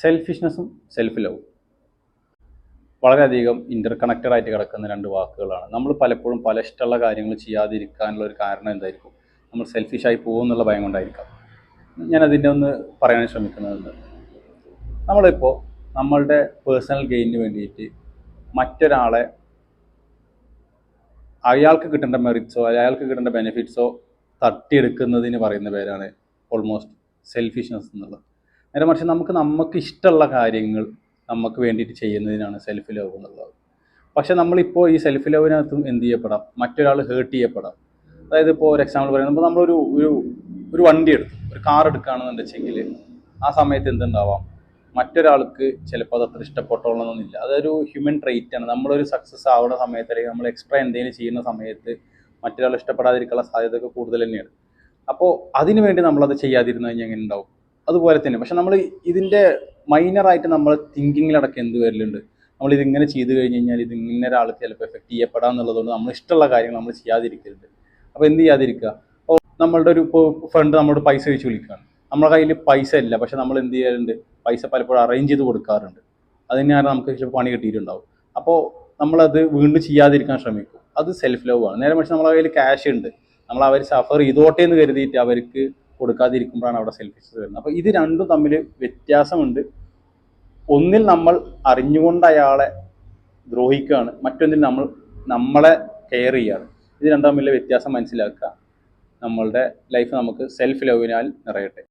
സെൽഫിഷ്നെസ്സും self ലവും വളരെയധികം ഇൻ്റർ connected ആയിട്ട് കിടക്കുന്ന രണ്ട് വാക്കുകളാണ്. നമ്മൾ പലപ്പോഴും പല ഇഷ്ടമുള്ള കാര്യങ്ങൾ ചെയ്യാതിരിക്കാനുള്ള ഒരു കാരണം എന്തായിരിക്കും? നമ്മൾ സെൽഫിഷായി പോകുമെന്നുള്ള ഭയം കൊണ്ടായിരിക്കാം. ഞാനതിൻ്റെ ഒന്ന് പറയാൻ ശ്രമിക്കുന്നത്, നമ്മളിപ്പോൾ നമ്മളുടെ പേഴ്സണൽ ഗെയിനിന് വേണ്ടിയിട്ട് മറ്റൊരാളെ അയാൾക്ക് കിട്ടേണ്ട മെറിറ്റ്സോ അയാൾക്ക് കിട്ടേണ്ട ബെനിഫിറ്റ്സോ തട്ടിയെടുക്കുന്നതിന് പറയുന്ന പേരാണ് ഓൾമോസ്റ്റ് സെൽഫിഷ്നെസ് എന്നുള്ളത്. നേരെ മറിച്ച് നമുക്ക് ഇഷ്ടമുള്ള കാര്യങ്ങൾ നമുക്ക് വേണ്ടിയിട്ട് ചെയ്യുന്നതിനാണ് സെൽഫ് ലവ് എന്നുള്ളത്. പക്ഷെ നമ്മളിപ്പോൾ ഈ സെൽഫ് ലവിനകത്തും എന്ത് ചെയ്യപ്പെടാം? മറ്റൊരാൾ ഹേർട്ട് ചെയ്യപ്പെടാം. അതായത് ഇപ്പോൾ ഒരു എക്സാമ്പിൾ പറയുന്നത്, നമ്മളൊരു ഒരു ഒരു വണ്ടി എടുത്തു, ഒരു കാർ എടുക്കുകയാണെന്നുണ്ടെങ്കിൽ ആ സമയത്ത് എന്തുണ്ടാവാം? മറ്റൊരാൾക്ക് ചിലപ്പോൾ അത് അത്ര ഇഷ്ടപ്പെട്ടോളണമെന്നില്ല. അതൊരു ഹ്യൂമൻ ട്രെയ്റ്റ് ആണ്. നമ്മളൊരു സക്സസ് ആവുന്ന സമയത്ത് അല്ലെങ്കിൽ നമ്മൾ എക്സ്ട്രാ എന്തെങ്കിലും ചെയ്യുന്ന സമയത്ത് മറ്റൊരാൾ ഇഷ്ടപ്പെടാതിരിക്കാനുള്ള സാധ്യതയൊക്കെ കൂടുതൽ തന്നെയാണ്. അപ്പോൾ അതിനു വേണ്ടി നമ്മളത് ചെയ്യാതിരുന്നു കഴിഞ്ഞാൽ എങ്ങനെ ഉണ്ടാവും? അതുപോലെ തന്നെ. പക്ഷെ നമ്മൾ ഇതിൻ്റെ മൈനറായിട്ട് നമ്മൾ തിങ്കിങ്ങിലടക്കം എന്ത് വരലുണ്ട്? നമ്മളിതിങ്ങനെ ചെയ്ത് കഴിഞ്ഞ് കഴിഞ്ഞാൽ ഇത് ഇങ്ങനെ ഒരാൾക്ക് ചിലപ്പോൾ എഫക്റ്റ് ചെയ്യപ്പെടാം എന്നുള്ളതുകൊണ്ട് നമ്മൾ ഇഷ്ടമുള്ള കാര്യങ്ങൾ നമ്മൾ ചെയ്യാതിരിക്കരുത്. അപ്പോൾ എന്ത് ചെയ്യാതിരിക്കുക? അപ്പോൾ നമ്മളുടെ ഒരു ഫ്രണ്ട് നമ്മളോട് പൈസ ചോദിച്ച് വിളിക്കുകയാണ്, നമ്മുടെ കയ്യിൽ പൈസ ഇല്ല, പക്ഷെ നമ്മൾ എന്ത് ചെയ്യാറുണ്ട്? പൈസ പലപ്പോഴും അറേഞ്ച് ചെയ്ത് കൊടുക്കാറുണ്ട്. അതിനാണ് നമുക്ക് ചിലപ്പോൾ പണി കിട്ടിയിട്ടുണ്ടാവും. അപ്പോൾ നമ്മളത് വീണ്ടും ചെയ്യാതിരിക്കാൻ ശ്രമിക്കും. അത് സെൽഫ് ലവ് ആണ്. നേരെ മറിച്ച് നമ്മളെ കയ്യിൽ ക്യാഷ് ഉണ്ട്, നമ്മൾ അവർ സഫർ ചെയ്തോട്ടെ എന്ന് കരുതിയിട്ട് അവർക്ക് കൊടുക്കാതിരിക്കുമ്പോഴാണ് അവിടെ സെൽഫിഷ്നെസ് വരുന്നത്. അപ്പോൾ ഇത് രണ്ടും തമ്മിൽ വ്യത്യാസമുണ്ട്. ഒന്നിൽ നമ്മൾ അറിഞ്ഞുകൊണ്ട് അയാളെ ദ്രോഹിക്കുകയാണ്, മറ്റൊന്നിൽ നമ്മളെ കെയർ ചെയ്യുകയാണ്. ഇത് രണ്ടും തമ്മിലെ വ്യത്യാസം മനസ്സിലാക്കുക. നമ്മളുടെ ലൈഫ് നമുക്ക് സെൽഫ് ലവിനാൽ നിറയട്ടെ.